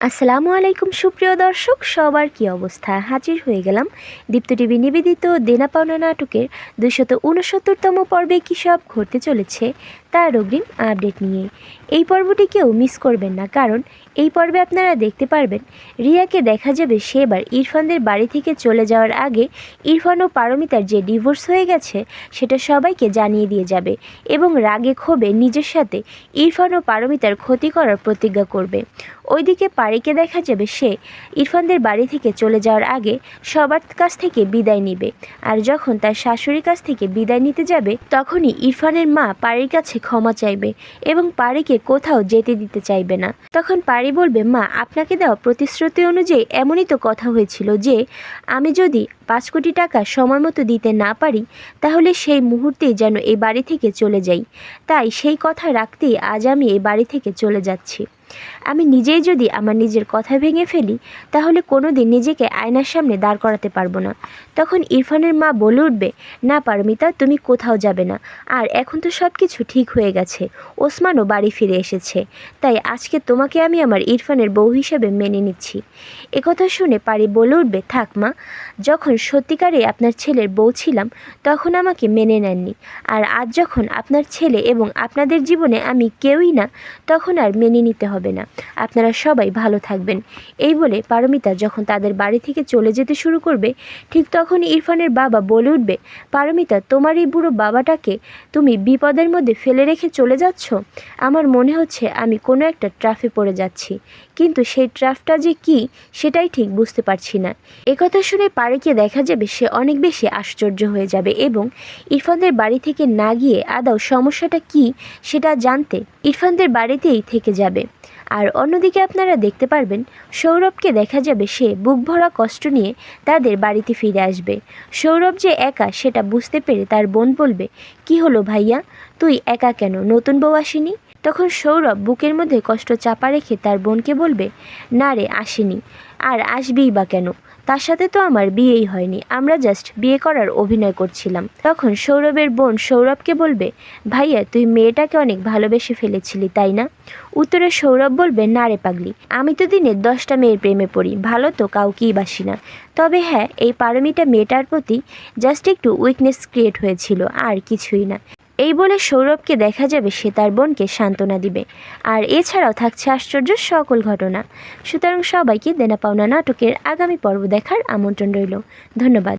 আসসালামু আলাইকুম সুপ্রিয় দর্শক, সবার কি অবস্থা? হাজির হয়ে গেলাম দীপ্ত টিভি নিবেদিত দেনা পাওনা নাটকের 269তম পর্বে কী সব ঘটতে চলেছে তার অগ্রিম আপডেট নিয়ে। এই পর্বটি কেউ মিস করবেন না, কারণ এই পর্বে আপনারা দেখতে পারবেন রিয়াকে দেখা যাবে সে এবার ইরফানদের বাড়ি থেকে চলে যাওয়ার আগে ইরফান ও পারমিতার যে ডিভোর্স হয়ে গেছে সেটা সবাইকে জানিয়ে দিয়ে যাবে এবং রাগে ক্ষোভে নিজের সাথে ইরফান ও পারমিতার ক্ষতি করার প্রতিজ্ঞা করবে। ওইদিকে পারিকে দেখা যাবে সে ইরফানদের বাড়ি থেকে চলে যাওয়ার আগে সবার কাছ থেকে বিদায় নিবে, আর যখন তার শাশুড়ির কাছ থেকে বিদায় নিতে যাবে তখনই ইরফানের মা পারির কাছে ক্ষমা চাইবে এবং পারিকে কোথাও যেতে দিতে চাইবে না। তখন পারি বলবে, মা, আপনাকে দেওয়া প্রতিশ্রুতি অনুযায়ী এমনই তো কথা হয়েছিল যে আমি যদি 5 কোটি টাকা সময় মতো দিতে না পারি তাহলে সেই মুহূর্তেই যেন এই বাড়ি থেকে চলে যাই। তাই সেই কথা রাখতেই আজ আমি এই বাড়ি থেকে চলে যাচ্ছি। আমি নিজেই যদি আমার নিজের কথা ভেঙে ফেলি তাহলে কোনো দিন নিজেকে আয়নার সামনে দাঁড় করাতে পারবো না। তখন ইরফানের মা বলে উঠবে, না পারমিতা, তুমি কোথাও যাবে না, আর এখন তো সব কিছু ঠিক হয়ে গেছে, ওসমানও বাড়ি ফিরে এসেছে, তাই আজকে তোমাকে আমি আমার ইরফানের বউ হিসেবে মেনে নিচ্ছি। একথা শুনে পারি বলে উঠবে, থাক মা, যখন সত্যিকারে আপনার ছেলের বউ ছিলাম তখন আমাকে মেনে নেননি, আর আজ যখন আপনার ছেলে এবং আপনাদের জীবনে আমি কেউই না তখন আর মেনে নিতে হবে না। আপনারা সবাই ভালো থাকবেন। এই বলে পারমিতা যখন তাদের বাড়ি থেকে চলে যেতে শুরু করবে ঠিক তখন ইরফানের বাবা বলে উঠবে, পারমিতা, তোমার এই বুড়ো বাবাটাকে তুমি বিপদের মধ্যে ফেলে রেখে চলে যাচ্ছ। আমার মনে হচ্ছে আমি কোনো একটা ট্রাফে পড়ে যাচ্ছি, কিন্তু সেই ট্রাফটা যে কি সেটাই ঠিক বুঝতে পারছি না। একথা শুনে পারিকে দেখা যাবে সে অনেক বেশি আশ্চর্য হয়ে যাবে এবং ইরফানদের বাড়ি থেকে না গিয়ে আদৌ সমস্যাটা কি সেটা জানতে ইরফানদের বাড়িতেই থেকে যাবে। আর অন্যদিকে আপনারা দেখতে পারবেন সৌরভকে দেখা যাবে সে বুক ভরা কষ্ট নিয়ে তাদের বাড়িতে ফিরে আসবে। সৌরভ যে একা সেটা বুঝতে পেরে তার বোন বলবে, কি হলো ভাইয়া, তুই একা কেন, নতুন বউ আসেনি? তখন সৌরভ বুকের মধ্যে কষ্ট চাপা রেখে তার বোনকে বলবে, না রে, আসেনি, আর আসবেই বা কেন, তার সাথে তো আমার বিয়েই হয়নি, আমরা জাস্ট বিয়ে করার অভিনয় করছিলাম। তখন সৌরভের বোন সৌরভকে বলবে, ভাইয়া, তুই মেয়েটাকে অনেক ভালোবেসে ফেলেছিলি তাই না? উত্তরে সৌরভ বলবে, না রে পাগলি, আমি তো দিনে 10টা মেয়ের প্রেমে পড়ি, ভালো তো কাউকেই বাসি না। তবে হ্যাঁ, এই পারমিতা মেয়েটার প্রতি জাস্ট একটু উইকনেস ক্রিয়েট হয়েছিল, আর কিছুই না। এই বলে সৌরভকে দেখা যাবে সে তার বোনকে সান্ত্বনা দিবে। আর এছাড়াও থাকছে আশ্চর্য সকল ঘটনা। সুতরাং সবাইকে দেনা পাওনা নাটকের আগামী পর্ব দেখার আমন্ত্রণ রইল। ধন্যবাদ।